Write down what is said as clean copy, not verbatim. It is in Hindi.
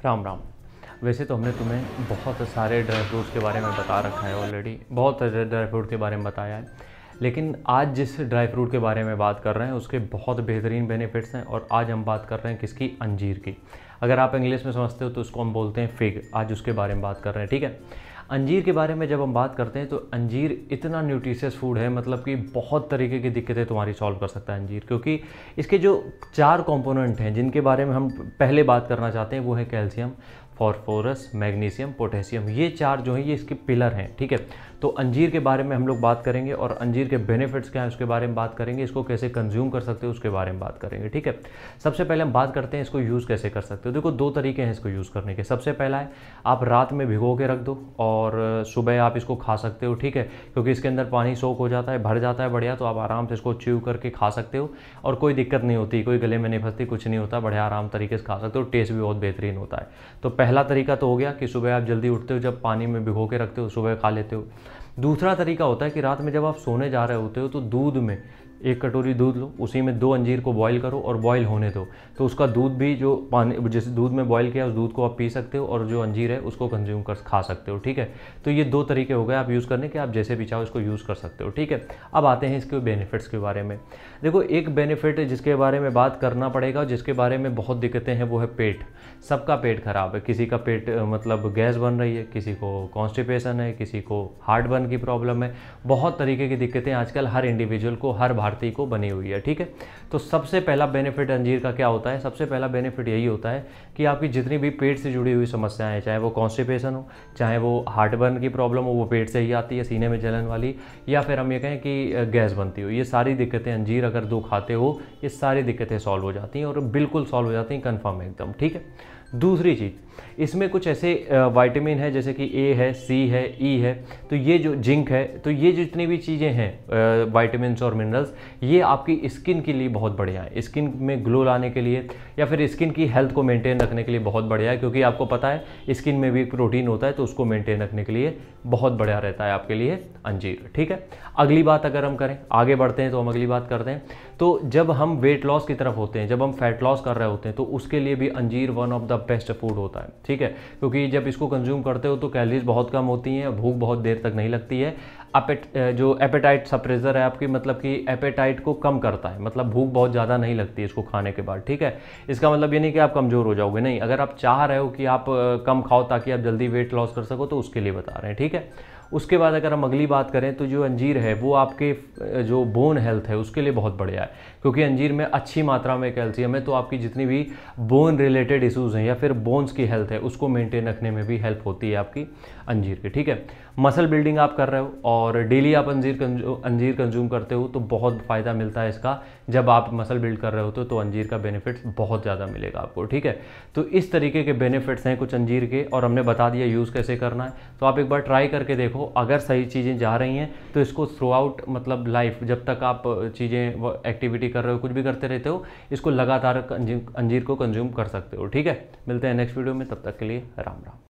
राम राम। वैसे तो हमने तुम्हें बहुत सारे ड्राई फ्रूट्स के बारे में बता रखा है ऑलरेडी, बहुत सारे ड्राई फ्रूट के बारे में बताया है। लेकिन आज जिस ड्राई फ्रूट के बारे में बात कर रहे हैं उसके बहुत बेहतरीन बेनिफिट्स हैं। और आज हम बात कर रहे हैं किसकी? अंजीर की। अगर आप इंग्लिश में समझते हो तो उसको हम बोलते हैं फिग। आज उसके बारे में बात कर रहे हैं, ठीक है। अंजीर के बारे में जब हम बात करते हैं तो अंजीर इतना न्यूट्रिशियस फूड है, मतलब कि बहुत तरीके की दिक्कतें तुम्हारी सॉल्व कर सकता है अंजीर। क्योंकि इसके जो 4 कंपोनेंट हैं जिनके बारे में हम पहले बात करना चाहते हैं वो है कैल्शियम, फॉस्फोरस, मैग्नीशियम, पोटेशियम। ये 4 जो हैं ये इसके पिलर हैं, ठीक है। तो अंजीर के बारे में हम लोग बात करेंगे और अंजीर के बेनिफिट्स क्या हैं उसके बारे में बात करेंगे, इसको कैसे कंज्यूम कर सकते हो उसके बारे में बात करेंगे, ठीक है। सबसे पहले हम बात करते हैं इसको यूज़ कैसे कर सकते हो। देखो 2 तरीके हैं इसको यूज़ करने के। सबसे पहला है आप रात में भिगो के रख दो और सुबह आप इसको खा सकते हो, ठीक है। क्योंकि इसके अंदर पानी सोख हो जाता है, भर जाता है बढ़िया, तो आप आराम से इसको च्यू करके खा सकते हो और कोई दिक्कत नहीं होती, कोई गले में नहीं फंसती, कुछ नहीं होता, बढ़िया आराम तरीके से खा सकते हो। टेस्ट भी बहुत बेहतरीन होता है। तो पहला तरीका तो हो गया कि सुबह आप जल्दी उठते हो, जब पानी में भिगो के रखते हो सुबह खा लेते हो। दूसरा तरीका होता है कि रात में जब आप सोने जा रहे होते हो तो दूध में 1 कटोरी दूध लो, उसी में 2 अंजीर को बॉईल करो और बॉईल होने दो। तो उसका दूध भी जो पानी जिस दूध में बॉईल किया उस दूध को आप पी सकते हो और जो अंजीर है उसको कंज्यूम कर खा सकते हो, ठीक है। तो ये 2 तरीके हो गए आप यूज़ करने के, आप जैसे भी चाहो इसको यूज़ कर सकते हो, ठीक है। अब आते हैं इसके बेनिफिट्स के बारे में। देखो एक बेनिफिट जिसके बारे में बात करना पड़ेगा, जिसके बारे में बहुत दिक्कतें हैं, वो है पेट। सबका पेट खराब है, किसी का पेट मतलब गैस बन रही है, किसी को कॉन्स्टिपेशन है, किसी को हार्ट बर्न की प्रॉब्लम है। बहुत तरीके की दिक्कतें आजकल हर इंडिविजुअल को, हर भारतीय को बनी हुई है, ठीक है। तो सबसे पहला बेनिफिट अंजीर का क्या होता है? सबसे पहला बेनिफिट यही होता है कि आपकी जितनी भी पेट से जुड़ी हुई समस्याएं हैं, चाहे वो कॉन्स्टिपेशन हो, चाहे वो हार्ट बर्न की प्रॉब्लम हो, वो पेट से ही आती है, सीने में जलन वाली, या फिर हम ये कहें कि गैस बनती हो, ये सारी दिक्कतें अंजीर अगर 2 खाते हो ये सारी दिक्कतें सॉल्व हो जाती हैं और बिल्कुल सॉल्व हो जाती हैं, कन्फर्म है एकदम, ठीक है। दूसरी चीज़, इसमें कुछ ऐसे विटामिन है जैसे कि ए है, सी है, ई है, तो ये जो जिंक है, तो ये जितनी भी चीज़ें हैं विटामिन्स और मिनरल्स, ये आपकी स्किन के लिए बहुत बढ़िया है। स्किन में ग्लो लाने के लिए या फिर स्किन की हेल्थ को मेंटेन रखने के लिए बहुत बढ़िया है। क्योंकि आपको पता है स्किन में भी प्रोटीन होता है, तो उसको मेंटेन रखने के लिए बहुत बढ़िया रहता है आपके लिए अंजीर, ठीक है। अगली बात अगर हम करें, आगे बढ़ते हैं तो हम अगली बात करते हैं। तो जब हम वेट लॉस की तरफ होते हैं, जब हम फैट लॉस कर रहे होते हैं, तो उसके लिए भी अंजीर one of the best food होता है, ठीक है। क्योंकि जब इसको कंज्यूम करते हो तो कैलोरीज बहुत कम होती हैं, भूख बहुत देर तक नहीं लगती है। जो एपेटाइट सप्रेसर है आपकी, मतलब कि एपेटाइट को कम करता है, मतलब भूख बहुत ज़्यादा नहीं लगती है इसको खाने के बाद, ठीक है। इसका मतलब ये नहीं कि आप कमज़ोर हो जाओगे, नहीं। अगर आप चाह रहे हो कि आप कम खाओ ताकि आप जल्दी वेट लॉस कर सको, तो उसके लिए बता रहे हैं, ठीक है। उसके बाद अगर हम अगली बात करें तो जो अंजीर है वो आपके जो बोन हेल्थ है उसके लिए बहुत बढ़िया है। क्योंकि अंजीर में अच्छी मात्रा में कैल्शियम है, तो आपकी जितनी भी बोन रिलेटेड इश्यूज़ हैं या फिर बोन्स की हेल्थ है उसको मेंटेन रखने में भी हेल्प होती है आपकी अंजीर की, ठीक है। मसल बिल्डिंग आप कर रहे हो और डेली आप अंजीर कंज्यूम करते हो तो बहुत फ़ायदा मिलता है इसका। जब आप मसल बिल्ड कर रहे होते हो तो अंजीर का बेनिफिट्स बहुत ज़्यादा मिलेगा आपको, ठीक है। तो इस तरीके के बेनिफिट्स हैं कुछ अंजीर के, और हमने बता दिया यूज़ कैसे करना है। तो आप एक बार ट्राई करके देखो, अगर सही चीज़ें जा रही हैं तो इसको थ्रू आउट मतलब लाइफ, जब तक आप चीज़ें एक्टिविटी कर रहे हो, कुछ भी करते रहते हो, इसको लगातार अंजीर को कंज्यूम कर सकते हो, ठीक है। मिलते हैं नेक्स्ट वीडियो में, तब तक के लिए राम राम।